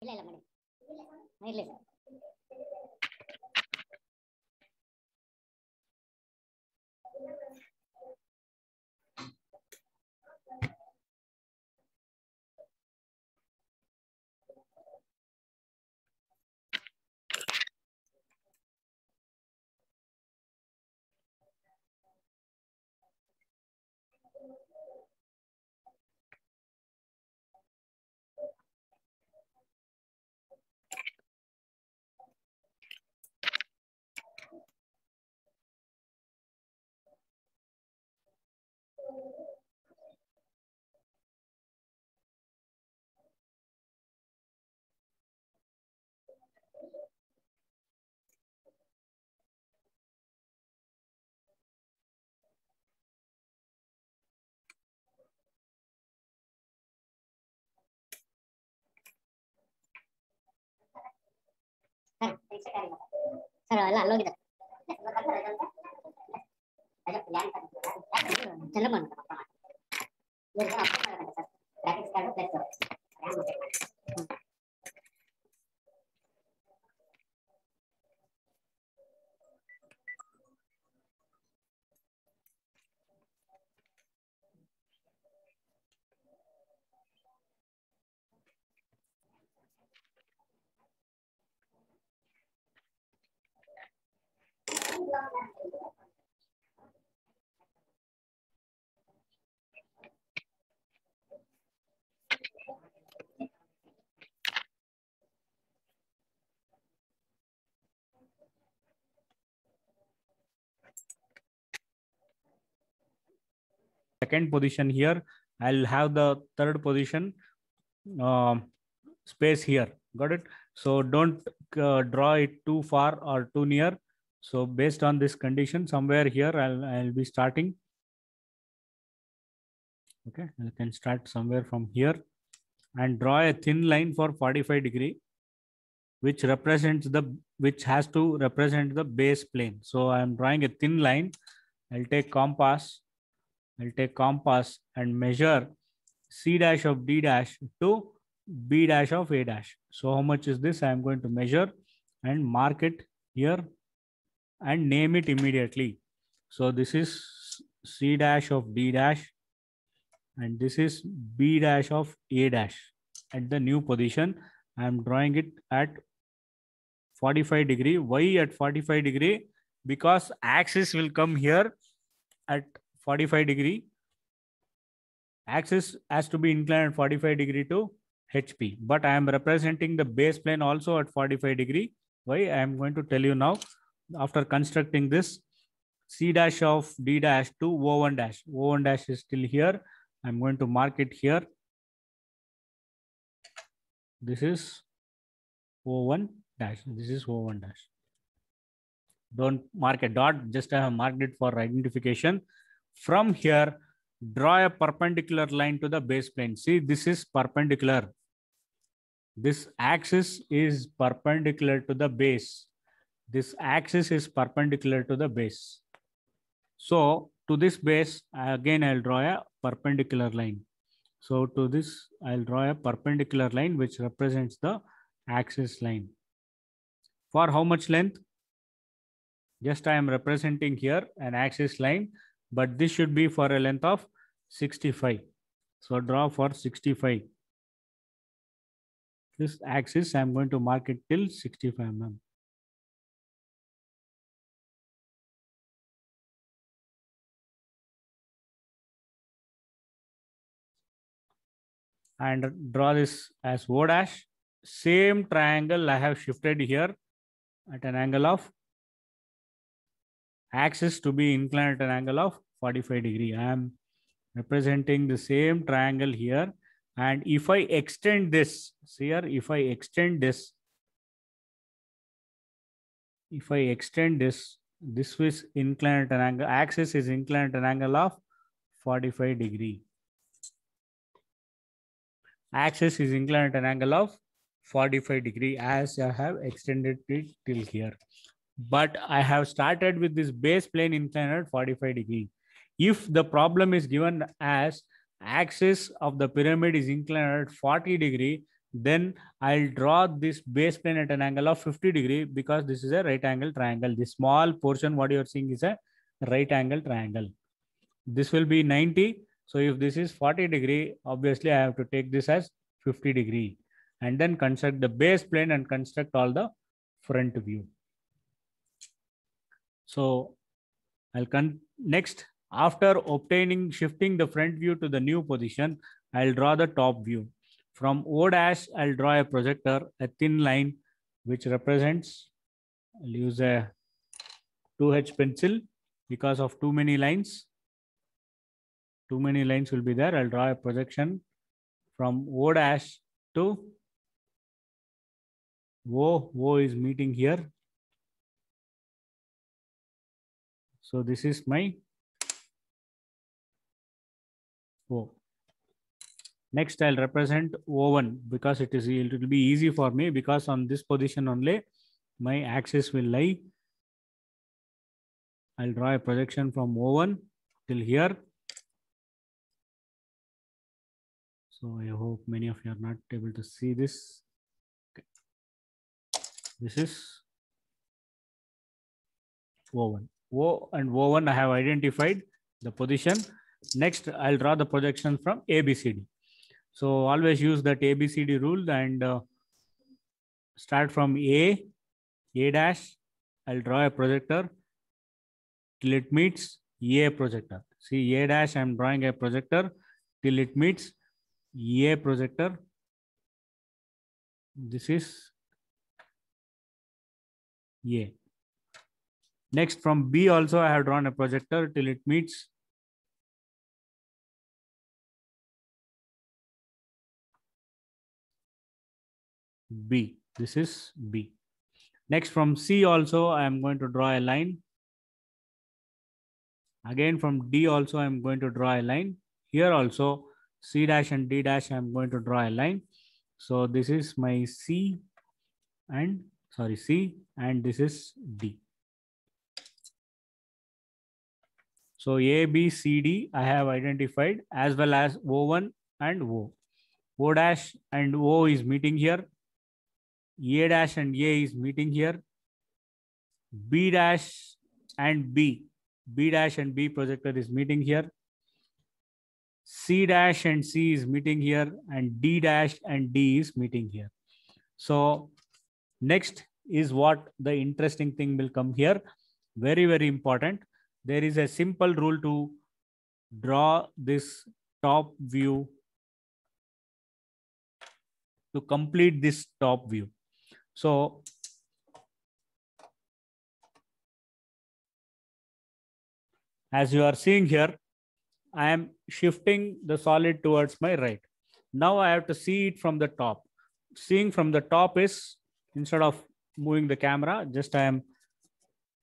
ಇಲ್ಲ ಇಲ್ಲ ಮಾಡಿ ಇರಲಿ ಸರ್. ಸರ್ ಎಲ್ಲ ಅಲ್ಲೋಗಿದ್ದಾರೆ Chandramohan second position here. I'll have the third position space here. Got it? So don't draw it too far or too near. So based on this condition, somewhere here I'll be starting. Okay, I can start somewhere from here and draw a thin line for 45 degree, which has to represent the base plane. So I am drawing a thin line. I'll take compass and measure C dash of D dash to B dash of A dash. So how much is this? I am going to measure and mark it here and name it immediately. So this is C dash of D dash and this is B dash of A dash. At the new position, I am drawing it at 45 degree. Why at 45 degree? Because axis will come here at 45 degree. Axis has to be inclined at 45 degree to HP, but I am representing the base plane also at 45 degree. Why? I am going to tell you now. After constructing this, C dash of D dash to O1 dash. O1 dash is still here. I'm going to mark it here. This is O1 dash. This is O1 dash. Don't mark a dot, just I have marked it for identification. From here, draw a perpendicular line to the base plane. See, this is perpendicular. This axis is perpendicular to the base. This axis is perpendicular to the base. So to this base, again, I'll draw a perpendicular line. So to this, I'll draw a perpendicular line which represents the axis line. For how much length? Just I am representing here an axis line, but this should be for a length of 65. So draw for 65. This axis, I am going to mark it till 65 mm. And draw this as O dash. Same triangle I have shifted here at an angle of axis to be inclined at an angle of 45 degree. I am representing the same triangle here. And if I extend this, see here, if I extend this, this is inclined at an angle, axis is inclined at an angle of 45 degree. Axis is inclined at an angle of 45 degree as I have extended it till here. But I have started with this base plane inclined at 45 degree. If the problem is given as axis of the pyramid is inclined at 40 degree, then I'll draw this base plane at an angle of 50 degree because this is a right angle triangle. This small portion, what you're seeing is a right angle triangle. This will be 90. So if this is 40 degree, obviously I have to take this as 50 degree and then construct the base plane and construct all the front view. So I'll next, after shifting the front view to the new position, I'll draw the top view. From O dash, I'll draw a projector, a thin line, which represents, I'll use a 2H pencil because of too many lines. Too many lines will be there. I'll draw a projection from O dash to O. O is meeting here. So this is my O. Next, I'll represent O1 because it will be easy for me because on this position only my axis will lie. I'll draw a projection from O1 till here. So I hope many of you are not able to see this. Okay. This is O1. O and O1 I have identified the position. Next, I'll draw the projection from ABCD. So always use that ABCD rule and start from A dash. I'll draw a projector till it meets A projector. See, A dash, I'm drawing a projector till it meets A projector. This is A. Next, from B also I have drawn a projector till it meets B. This is B. Next, from C also I am going to draw a line. Again, from D also I am going to draw a line. Here also C dash and D dash I am going to draw a line. So this is my C and this is D. So A, B, C, D I have identified as well as O1 and O. O dash and O is meeting here. A dash and A is meeting here. B dash and B projector is meeting here. C dash and C is meeting here, and D dash and D is meeting here. So next is what the interesting thing will come here. Very, very important. There is a simple rule to draw this top view, to complete this top view. So as you are seeing here, I am shifting the solid towards my right. Now I have to see it from the top. Seeing from the top is, instead of moving the camera, just I am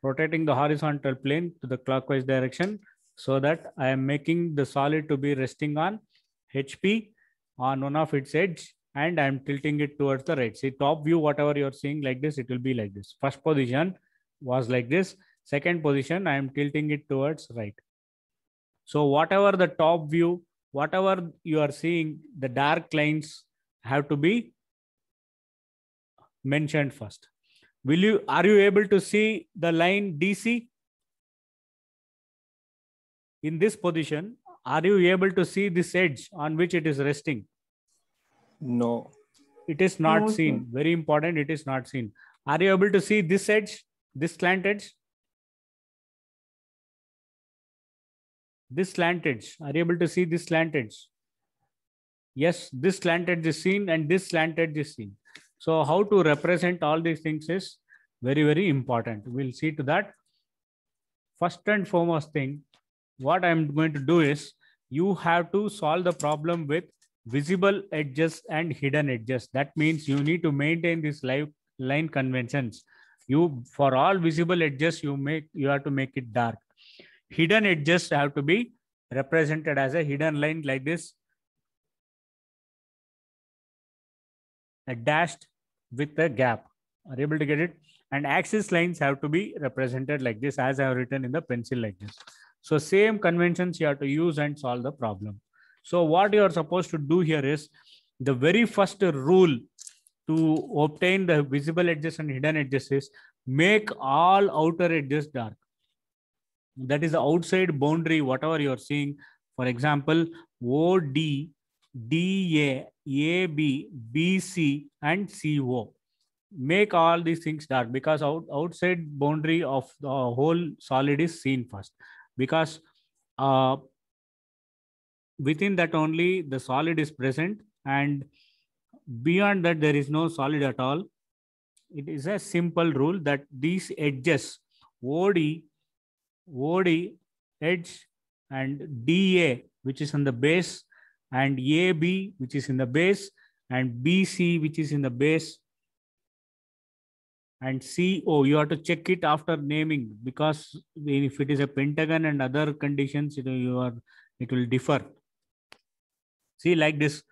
rotating the horizontal plane to the clockwise direction so that I am making the solid to be resting on HP on one of its edge, and I am tilting it towards the right. See, top view, whatever you're seeing like this, it will be like this. First position was like this. Second position, I am tilting it towards right. So whatever the top view, whatever you are seeing, the dark lines have to be mentioned first. Are you able to see the line DC? In this position, are you able to see this edge on which it is resting? No. It is not No, seen. Very important, it is not seen. Are you able to see this edge, this slant edge? This slant edge. Are you able to see this slant edge? Yes, this slant edge is seen and this slant edge is seen. So how to represent all these things is very, very important. We'll see to that. First and foremost thing, what I'm going to do is you have to solve the problem with visible edges and hidden edges. That means you need to maintain these line conventions. For all visible edges, you have to make it dark. Hidden edges have to be represented as a hidden line like this, a dashed with a gap. Are you able to get it? And axis lines have to be represented like this, as I have written in the pencil like this. So same conventions you have to use and solve the problem. So what you are supposed to do here is, The very first rule to obtain the visible edges and hidden edges is make all outer edges dark. That is the outside boundary, whatever you are seeing. For example, OD, DA, AB, BC, and CO. Make all these things dark because outside boundary of the whole solid is seen first. Because within that only the solid is present, and beyond that there is no solid at all. It is a simple rule that these edges, OD edge, and DA, which is on the base, and AB, which is in the base, and BC, which is in the base, and CO, you have to check it after naming, because if it is a pentagon and other conditions, it will differ. See, like this,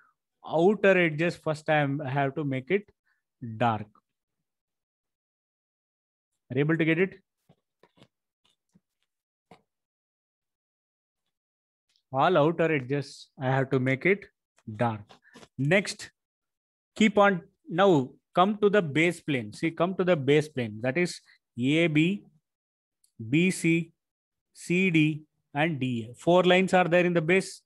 outer edges first I have to make it dark. Are you able to get it? All outer edges I have to make it dark. Next, keep on, now come to the base plane. See, come to the base plane. That is AB, BC, CD, and DA. 4 lines are there in the base.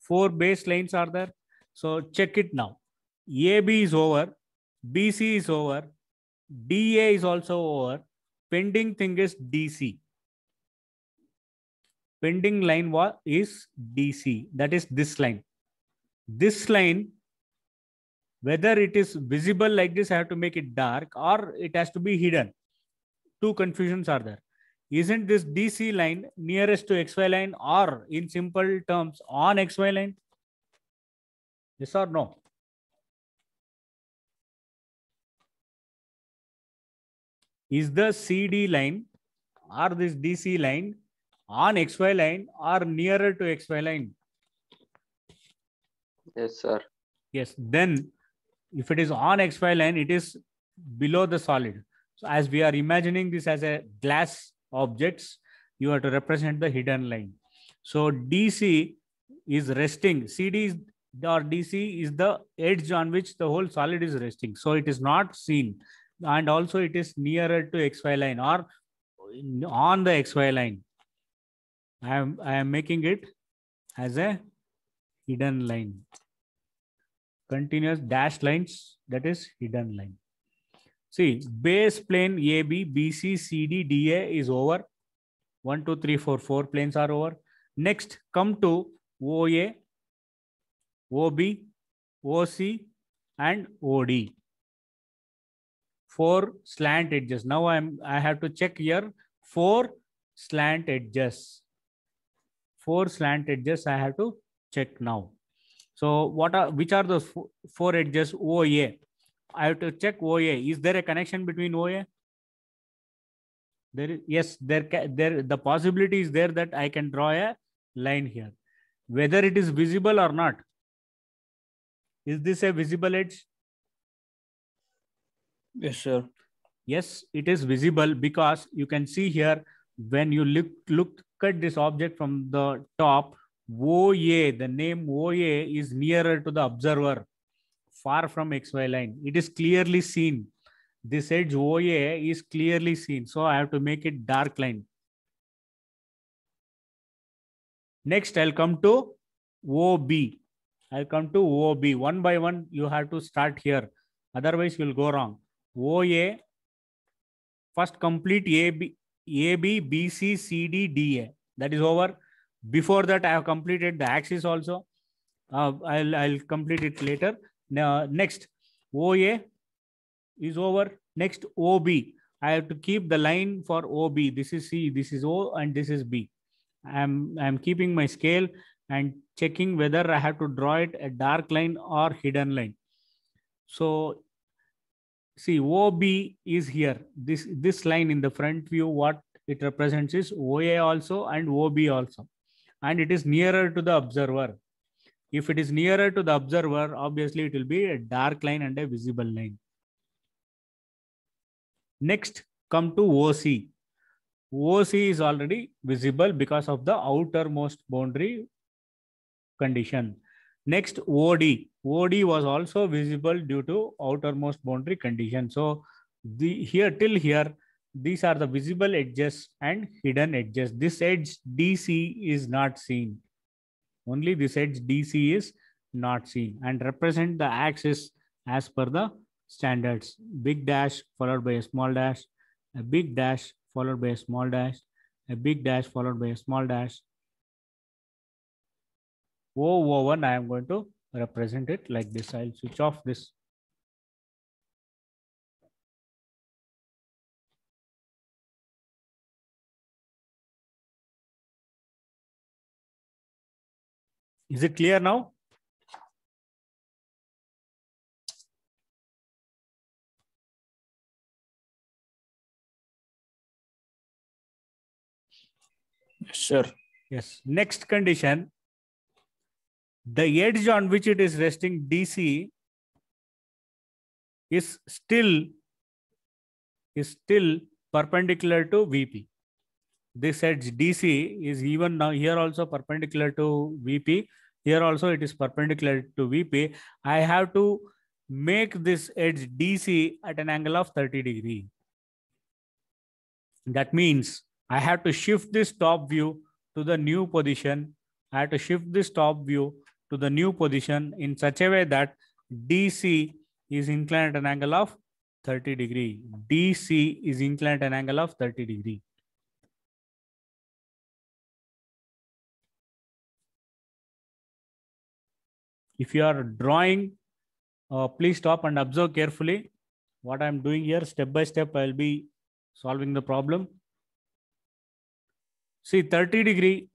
4 base lines are there. So check it now. AB is over, BC is over, DA is also over. Pending thing is DC. Pending line is DC. That is this line. This line, whether it is visible like this, I have to make it dark, or it has to be hidden. 2 confusions are there. Isn't this DC line nearest to XY line, or in simple terms on XY line? Yes or no? Is the CD line or this DC line on XY line or nearer to XY line? Yes, sir. Yes. Then if it is on XY line, it is below the solid. So as we are imagining this as a glass objects, you have to represent the hidden line. So DC is resting. CD is, or DC is the edge on which the whole solid is resting. So it is not seen. And also it is nearer to XY line or on the XY line. I am making it as a hidden line. Continuous dashed lines, that is hidden line. See, base plane AB, BC, CD, DA is over. 1, 2, 3, 4, 4 planes are over. Next, come to OA, OB, OC, and OD. 4 slant edges. Now I have to check here 4 slant edges. 4 slant edges I have to check now. So which are those 4 edges? OA. I have to check OA. Is there a connection between OA? There is, yes, the possibility is there that I can draw a line here. Whether it is visible or not. Is this a visible edge? Yes, sir. Yes, it is visible because you can see here when you look at this object from the top, OA, the name OA is nearer to the observer, far from XY line. It is clearly seen. This edge OA is clearly seen. So I have to make it dark line. Next, I'll come to OB. I'll come to OB. One by one, you have to start here. Otherwise, you'll go wrong. OA, first complete AB, BC, CD, DA. That is over. Before that, I have completed the axis also. I'll complete it later. Now, next, OA is over. Next, OB. I have to keep the line for OB. This is C, this is O, and this is B. I'm keeping my scale and checking whether I have to draw it a dark line or hidden line. So, see, OB is here. This line in the front view, what it represents is OA also and OB also. And it is nearer to the observer. If it is nearer to the observer, obviously it will be a dark line and a visible line. Next, come to OC. OC is already visible because of the outermost boundary condition. Next, OD. OD was also visible due to outermost boundary condition. So here till here, these are the visible edges and hidden edges. This edge DC is not seen. Only this edge DC is not seen and represent the axis as per the standards. Big dash followed by a small dash, a big dash followed by a small dash, a big dash followed by a small dash. O1, I am going to represent it like this. I'll switch off this. Is it clear now? Yes, sir. Yes. Next condition. The edge on which it is resting DC is still perpendicular to VP. This edge DC is even now here also perpendicular to VP. Here also it is perpendicular to VP. I have to make this edge DC at an angle of 30 degrees. That means I have to shift this top view to the new position. I have to shift this top view to the new position in such a way that DC is inclined at an angle of 30 degrees. DC is inclined at an angle of 30 degrees. If you are drawing, please stop and observe carefully what I am doing here. Step by step, I will be solving the problem. See, 30 degree.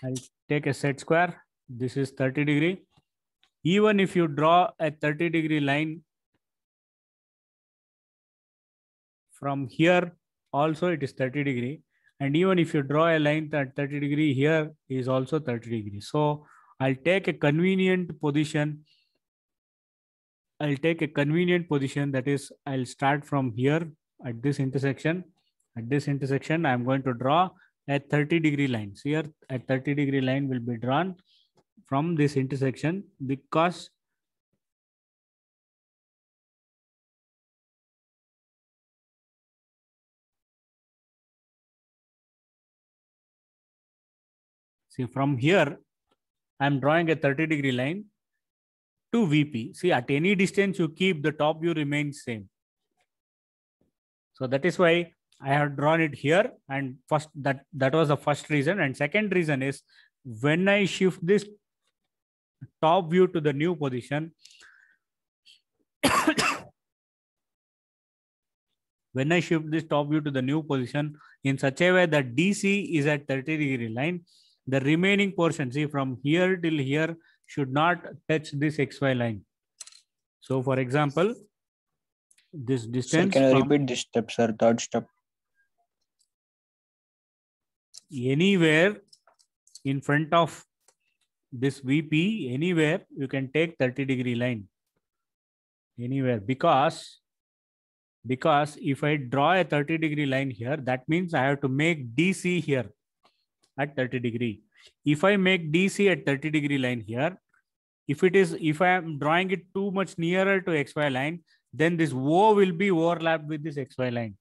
I'll take a set square. This is 30 degree. Even if you draw a 30 degree line from here, also it is 30 degree. And even if you draw a line at 30 degree, here is also 30 degree. So I'll take a convenient position. I'll take a convenient position, that is, I'll start from here at this intersection. At this intersection, I'm going to draw a 30 degree line. So here a 30 degree line will be drawn from this intersection because see from here, I'm drawing a 30 degree line to VP. See, at any distance you keep, the top view remains same. So that is why I have drawn it here. And first, that was the first reason. And second reason is when I shift this top view to the new position, when I shift this top view to the new position in such a way that DC is at 30 degree line, the remaining portion, see from here till here, should not touch this XY line. So for example, this distance. Sir, can you repeat this step, sir? Third step. Anywhere in front of this VP, anywhere you can take 30 degree line. Anywhere, because if I draw a 30 degree line here, that means I have to make DC here at 30 degree. If I make DC at 30 degree line here, if I am drawing it too much nearer to XY line, then this O will be overlapped with this XY line.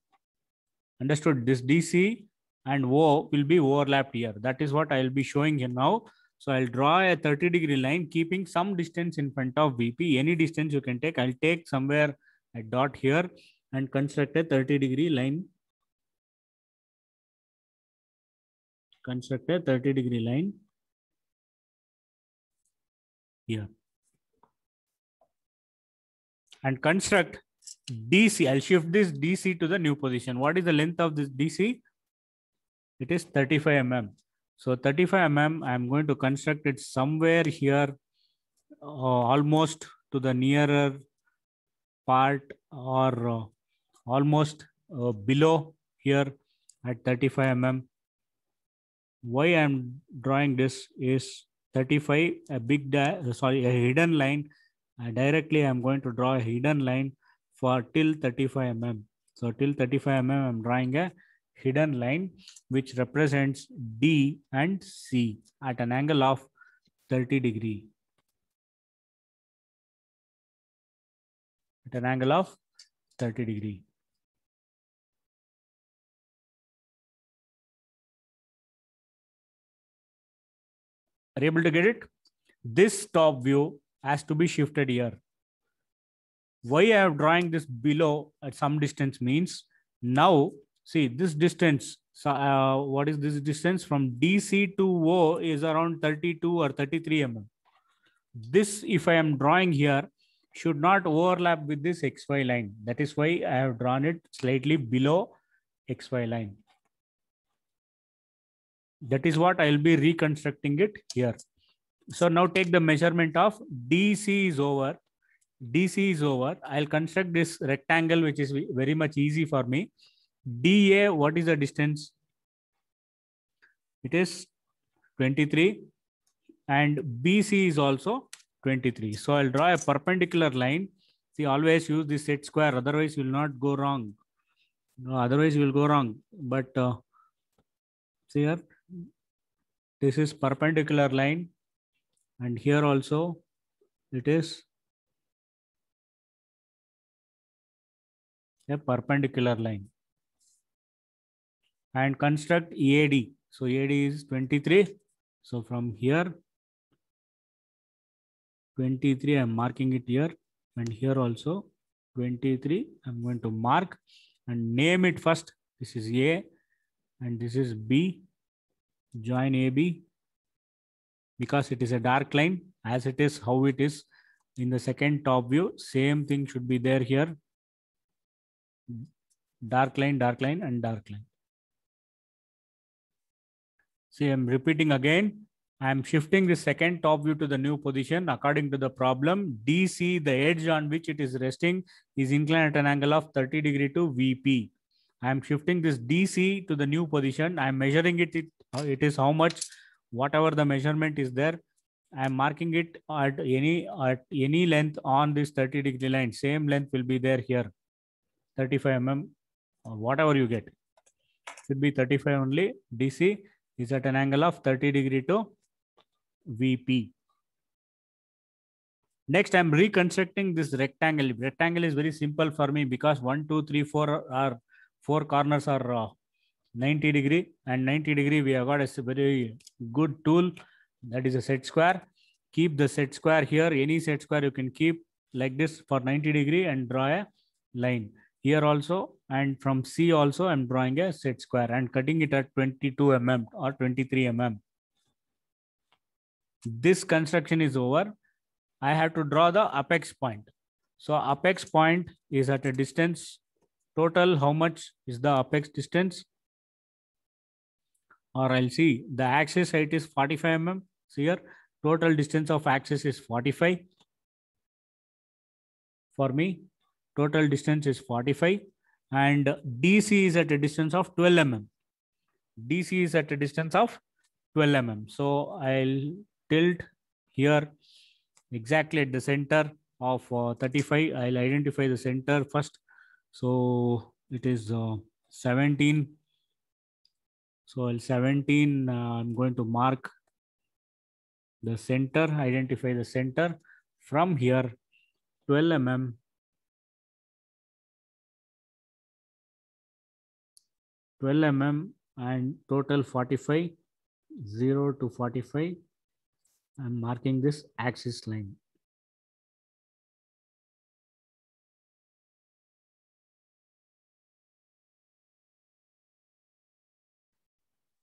Understood? This DC and O will be overlapped here. That is what I will be showing here now. So I'll draw a 30 degree line, keeping some distance in front of VP. Any distance you can take. I'll take somewhere a dot here and construct a 30 degree line. Construct a 30 degree line here. And construct DC. I'll shift this DC to the new position. What is the length of this DC? It is 35 mm. So 35 mm, I'm going to construct it somewhere here, almost to the nearer part, or almost below here at 35 mm. Why I'm drawing this is 35, a hidden line. Directly I'm going to draw a hidden line for till 35 mm. So till 35 mm, I'm drawing a hidden line which represents D and C at an angle of 30 degree. At an angle of 30 degree. Are you able to get it? This top view has to be shifted here. Why I am drawing this below at some distance means now see this distance. So what is this distance from DC to O is around 32 or 33 mm. This, if I am drawing here, should not overlap with this XY line. That is why I have drawn it slightly below XY line. That is what I will be reconstructing it here. So now take the measurement of DC is over. DC is over. I'll construct this rectangle, which is very much easy for me. DA, what is the distance? It is 23. And BC is also 23. So I'll draw a perpendicular line. See, always use the set square. Otherwise, you will not go wrong. No, otherwise, you will go wrong. But see here, this is perpendicular line. And here also, it is a perpendicular line. And construct EAD. So EAD is 23. So from here, 23, I'm marking it here. And here also, 23, I'm going to mark and name it first. This is A and this is B. Join AB. Because it is a dark line, as it is how it is in the second top view, same thing should be there here. Dark line, and dark line. See, I'm repeating again. I'm shifting the second top view to the new position according to the problem. DC, the edge on which it is resting, is inclined at an angle of 30 degree to VP. I'm shifting this DC to the new position. I'm measuring it. It is how much, whatever the measurement is there. I'm marking it at any length on this 30 degree line. Same length will be there here. 35 mm or whatever you get. Should be 35 only. DC is at an angle of 30 degree to VP. Next, I'm reconstructing this rectangle. Rectangle is very simple for me because 1, 2, 3, 4 are 4 corners are 90 degree and 90 degree. We have got a very good tool, that is a set square. Keep the set square here. Any set square you can keep like this for 90 degree and draw a line. Here also, and from C also, I'm drawing a set square and cutting it at 22 mm or 23 mm. This construction is over. I have to draw the apex point. So apex point is at a distance. Total, how much is the apex distance? Or I'll see the axis height is 45 mm. So here, total distance of axis is 45. For me, total distance is 45. And DC is at a distance of 12 mm. DC is at a distance of 12 mm. So I'll tilt here exactly at the center of 35. I'll identify the center first. So it is 17. So I'll 17, I'm going to mark the center, identify the center. From here, 12 mm. 12 mm and total 45, 0 to 45. I'm marking this axis line.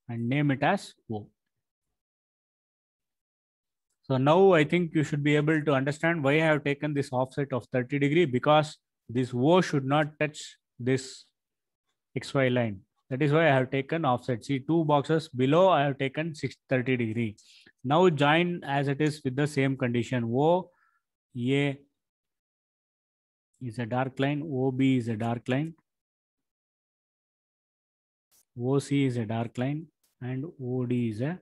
And name it as O. So now I think you should be able to understand why I have taken this offset of 30 degree, because this O should not touch this XY line. That is why I have taken offset. See, 2 boxes below, I have taken 30 degree. Now join as it is with the same condition. O, A is a dark line. OB is a dark line. OC is a dark line. And OD is a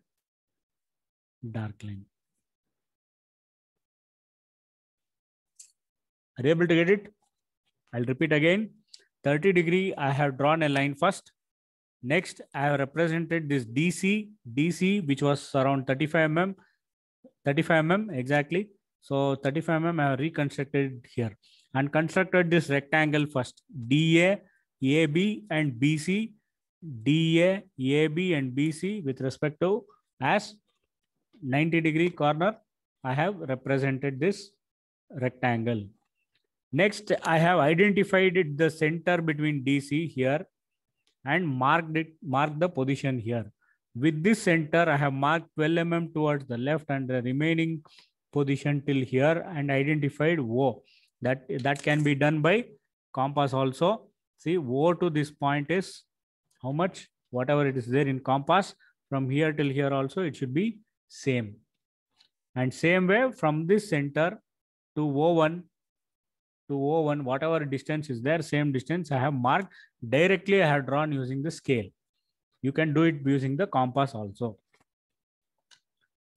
dark line. Are you able to get it? I'll repeat again. 30 degree, I have drawn a line first. Next, I have represented this DC, which was around 35 mm. 35 mm exactly. So 35 mm I have reconstructed here and constructed this rectangle first. DA, AB and BC, DA, AB and BC with respect to as 90-degree corner. I have represented this rectangle. Next, I have identified it the center between DC here and marked the position here. With this center, I have marked 12 mm towards the left and the remaining position till here and identified O. That can be done by compass also. See, O to this point is how much? Whatever it is there in compass, from here till here also it should be same. And same way from this center to O1, whatever distance is there, same distance I have marked directly. I have drawn using the scale. You can do it using the compass also.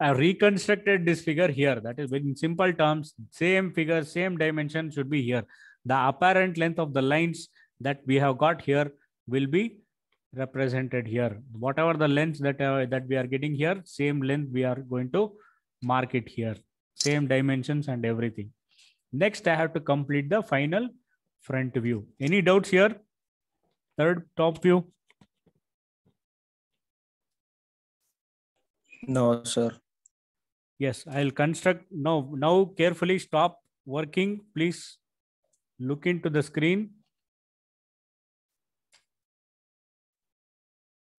I have reconstructed this figure here. That is, in simple terms, same figure, same dimension should be here. The apparent length of the lines that we have got here will be represented here. Whatever the length that we are getting here, same length we are going to mark it here. Same dimensions and everything. Next, I have to complete the final front view. Any doubts here? Third top view. No, sir. Yes, I'll construct. Now carefully stop working. Please look into the screen.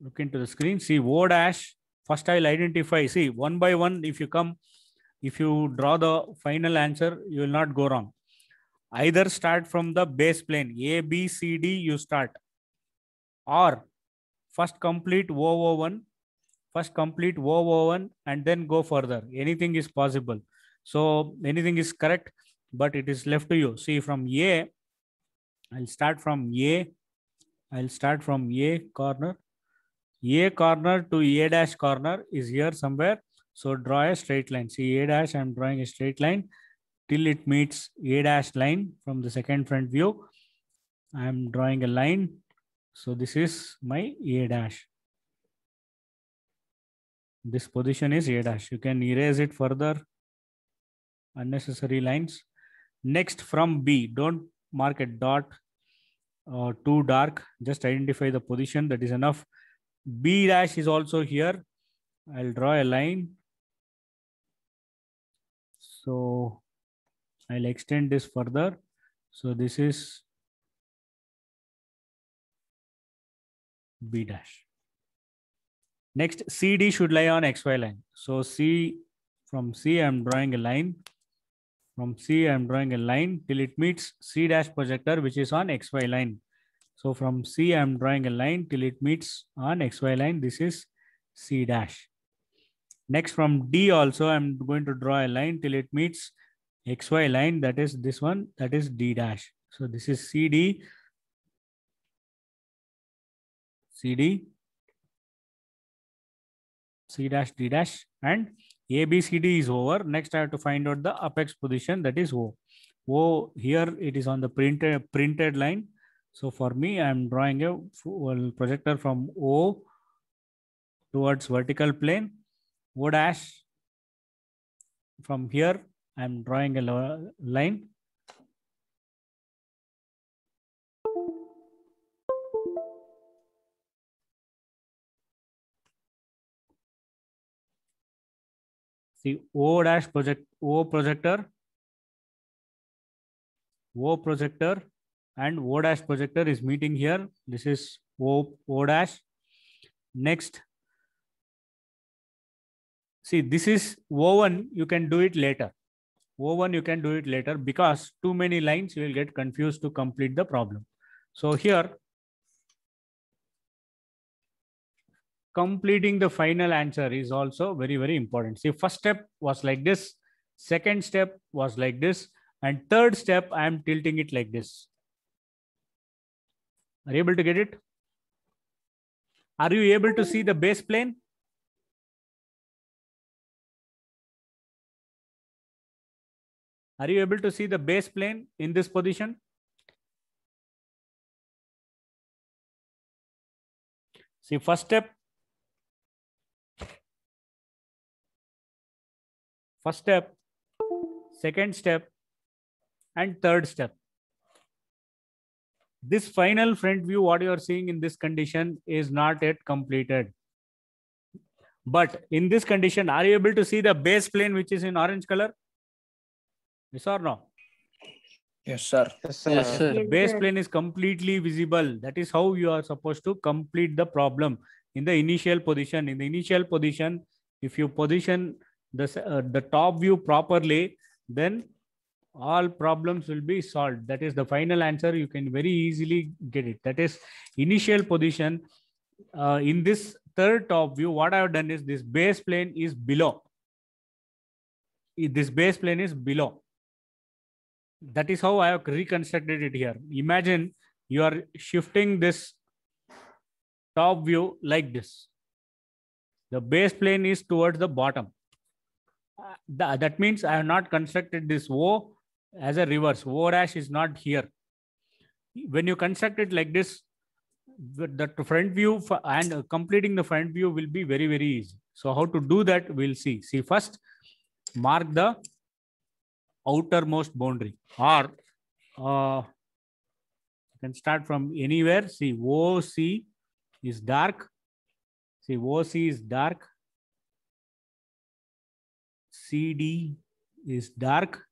Look into the screen. See O dash. First, I'll identify. See, one by one, if you draw the final answer, you will not go wrong. Either start from the base plane, A, B, C, D, you start. Or first complete O01. First complete O01 and then go further. Anything is possible. So anything is correct, but it is left to you. See, from A, I'll start from A. I'll start from A corner. A corner to A dash corner is here somewhere. So draw a straight line. See A dash, I'm drawing a straight line till it meets A dash line from the second front view. I'm drawing a line. So this is my A dash. This position is A dash. You can erase it further. Unnecessary lines. Next from B, don't mark a dot too dark. Just identify the position. That is enough. B dash is also here. I'll draw a line. So I'll extend this further. So this is B dash. Next, CD should lie on XY line. So from C, I'm drawing a line. From C, I'm drawing a line till it meets C dash projector, which is on XY line. So from C, I'm drawing a line till it meets on XY line. This is C dash. Next, from D also, I'm going to draw a line till it meets XY line. That is this one. That is D dash. So this is CD. CD. C dash, D dash, and ABCD is over. Next, I have to find out the apex position, that is O. O here, it is on the printed line. So for me, I am drawing a projector from O towards vertical plane. O dash, from here, I am drawing a line. See O dash O projector and O dash projector is meeting here. This is O dash. Next, see this is O1. You can do it later. O1 you can do it later because too many lines you will get confused to complete the problem. So here, completing the final answer is also very, very important. See, first step was like this, second step was like this, and third step, I am tilting it like this. Are you able to get it? Are you able to see the base plane? Are you able to see the base plane in this position? See, first step First step, second step, and third step. This final front view, what you are seeing in this condition, is not yet completed. But in this condition, are you able to see the base plane which is in orange color? Yes or no? Yes, sir. Yes, sir. Yes, sir. The base plane is completely visible. That is how you are supposed to complete the problem in the initial position. In the initial position, if you position the top view properly, then all problems will be solved. That is the final answer. You can very easily get it. That is initial position. In this third top view, what I have done is this base plane is below. This base plane is below. That is how I have reconstructed it here. Imagine you are shifting this top view like this. The base plane is towards the bottom. That means I have not constructed this O as a reverse. O dash is not here. When you construct it like this, the front view and completing the front view will be very, very easy. So how to do that, we'll see. See, first mark the outermost boundary, or you can start from anywhere. See, OC is dark. See, OC is dark. CD is dark.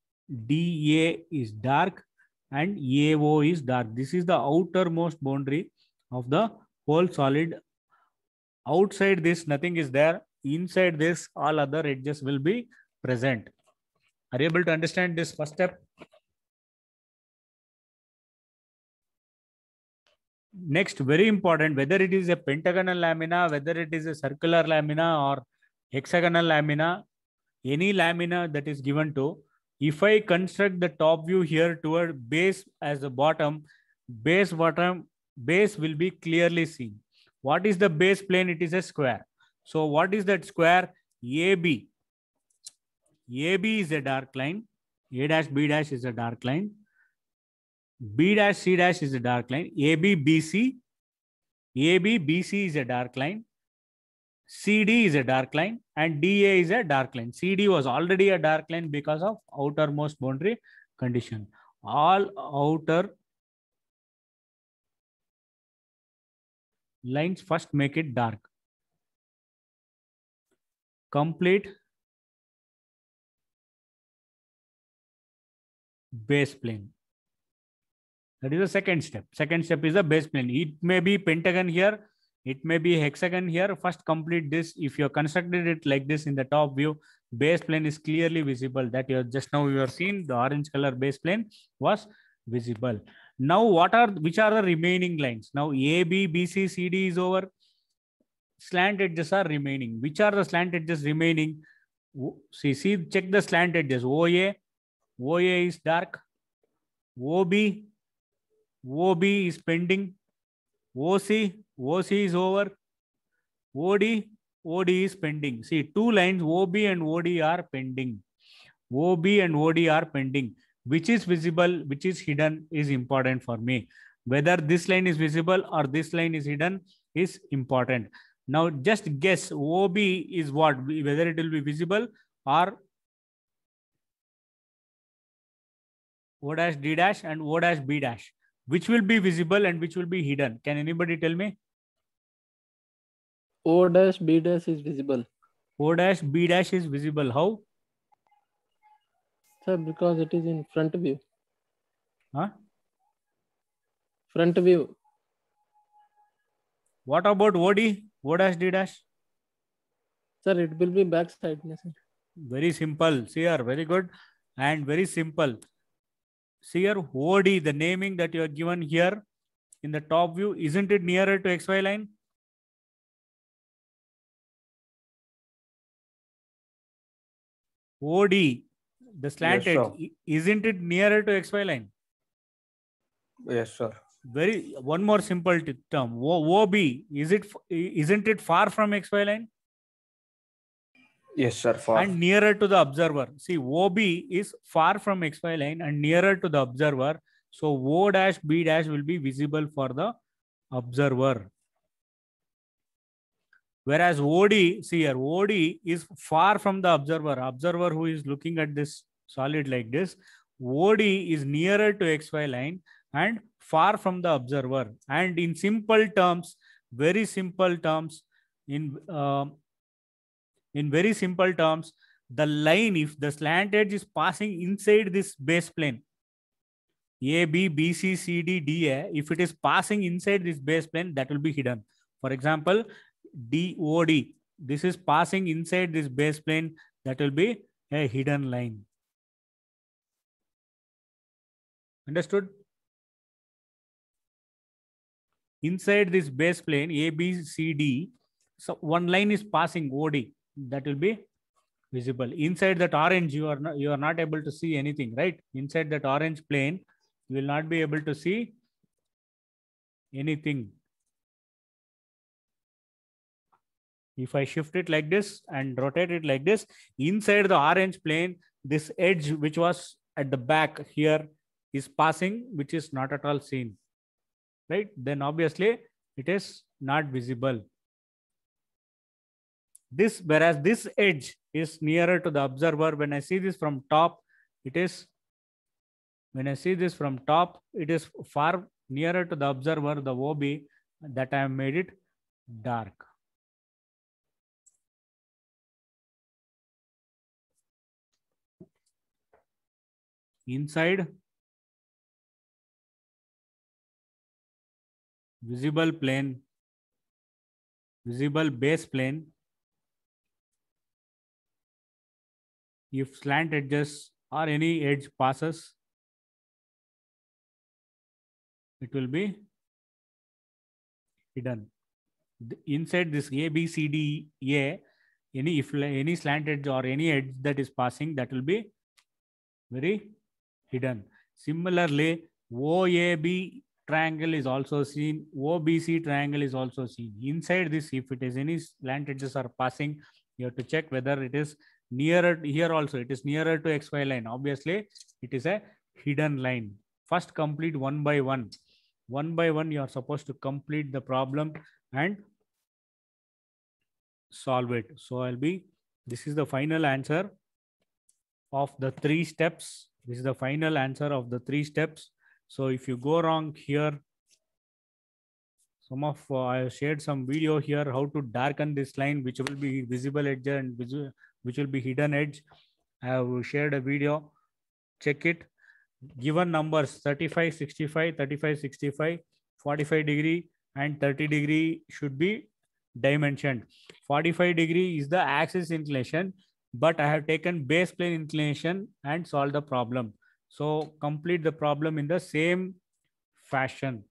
DA is dark. And AO is dark. This is the outermost boundary of the whole solid. Outside this, nothing is there. Inside this, all other edges will be present. Are you able to understand this first step? Next, very important, whether it is a pentagonal lamina, whether it is a circular lamina or hexagonal lamina, any lamina that is given to, if I construct the top view here toward base as the bottom, base will be clearly seen. What is the base plane? It is a square. So what is that square? AB. AB is a dark line. A dash B dash is a dark line. B dash C dash is a dark line. AB BC. AB BC is a dark line. CD is a dark line and DA is a dark line. CD was already a dark line because of outermost boundary condition. All outer lines first make it dark. Complete base plane. That is the second step. Second step is the base plane. It may be pentagon here. It may be hexagon here. First complete this. If you constructed it like this in the top view, base plane is clearly visible. That you just now you are seeing the orange color base plane was visible. Now which are the remaining lines? Now AB, BC, CD is over. Slant edges are remaining. Which are the slant edges remaining? See, check the slant edges. OA is dark. OB is pending. OC is over. OD is pending. See, two lines OB and OD are pending. OB and OD are pending. Which is visible, which is hidden is important for me. Whether this line is visible or this line is hidden is important. Now just guess OB is what? Whether it will be visible or O dash D dash and O dash B dash. Which will be visible and which will be hidden? Can anybody tell me? O dash B dash is visible. O dash B dash is visible. How? Sir, because it is in front view. Huh? Front view. What about OD? O dash D dash? Sir, it will be back side. Very simple. See here, very good and very simple. See here, OD, the naming that you are given here in the top view, isn't it nearer to XY line? OD, the slant Yes, edge, isn't it nearer to XY line? Yes, sir. One more simple term. OB, isn't it far from XY line? Yes, sir. For And nearer to the observer. See, OB is far from XY line and nearer to the observer. So O dash B dash will be visible for the observer. Whereas OD, see here, OD is far from the observer. Observer who is looking at this solid like this, OD is nearer to XY line and far from the observer. And in simple terms, very simple terms, in very simple terms, the line, if the slant edge is passing inside this base plane, A, B, B, C, C, D, D, A, if it is passing inside this base plane, that will be hidden. For example, DOD, this is passing inside this base plane, that will be a hidden line. Understood? Inside this base plane, A, B, C, D, so one line is passing OD, that will be visible. Inside that orange, you are not able to see anything, right? Inside that orange plane, you will not be able to see anything. If I shift it like this and rotate it like this, inside the orange plane, this edge which was at the back here is passing, which is not at all seen, right? Then obviously it is not visible. This, whereas this edge is nearer to the observer. When I see this from top, it is, when I see this from top, it is far nearer to the observer, the OB, that I have made it dark. Inside visible plane, visible base plane, if slant edges or any edge passes, it will be hidden. Inside this A, B, C, D, A, if any slant edge or any edge that is passing, that will be very hidden. Similarly, OAB triangle is also seen, OBC triangle is also seen. Inside this, if it is any slant edges are passing, you have to check whether it is nearer. Here also it is nearer to XY line. Obviously, it is a hidden line. First complete one by one. One by one, you are supposed to complete the problem and solve it. So this is the final answer of the 3 steps. This is the final answer of the 3 steps. So if you go wrong here, I have shared some video here how to darken this line, which will be visible edge and which will be hidden edge. I have shared a video. Check it. Given numbers 35, 65, 35, 65, 45 degree and 30 degree should be dimensioned. 45 degree is the axis inclination, but I have taken base plane inclination and solved the problem. So complete the problem in the same fashion.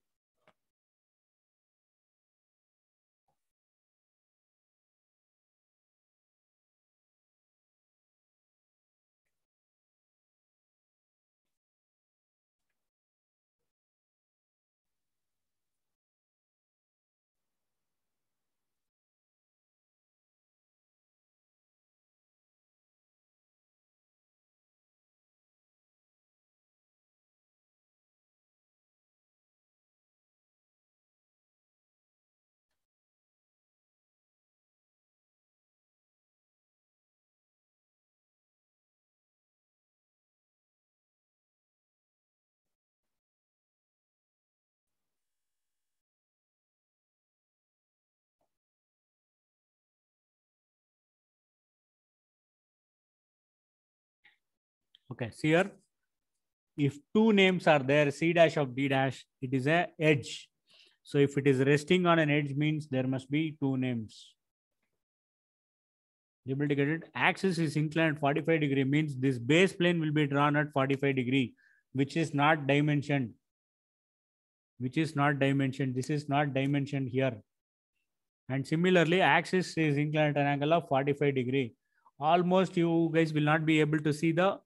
Okay, see here, if 2 names are there, C dash of D dash, it is a edge. So if it is resting on an edge, means there must be 2 names. You able to get it? Axis is inclined 45 degree, means this base plane will be drawn at 45 degree, which is not dimensioned. Which is not dimensioned. This is not dimensioned here. And similarly, axis is inclined at an angle of 45 degree. Almost you guys will not be able to see the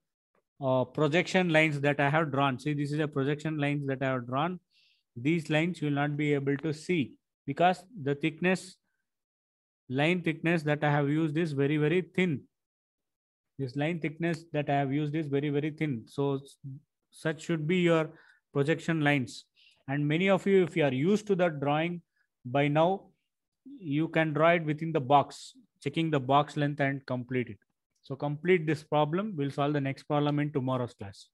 projection lines that I have drawn. See, this is a projection lines that I have drawn. These lines you will not be able to see because the thickness, line thickness that I have used is very, very thin. This line thickness that I have used is very, very thin. So such should be your projection lines. And many of you, if you are used to that drawing by now, you can draw it within the box, checking the box length and complete it. So complete this problem. We'll solve the next problem in tomorrow's class.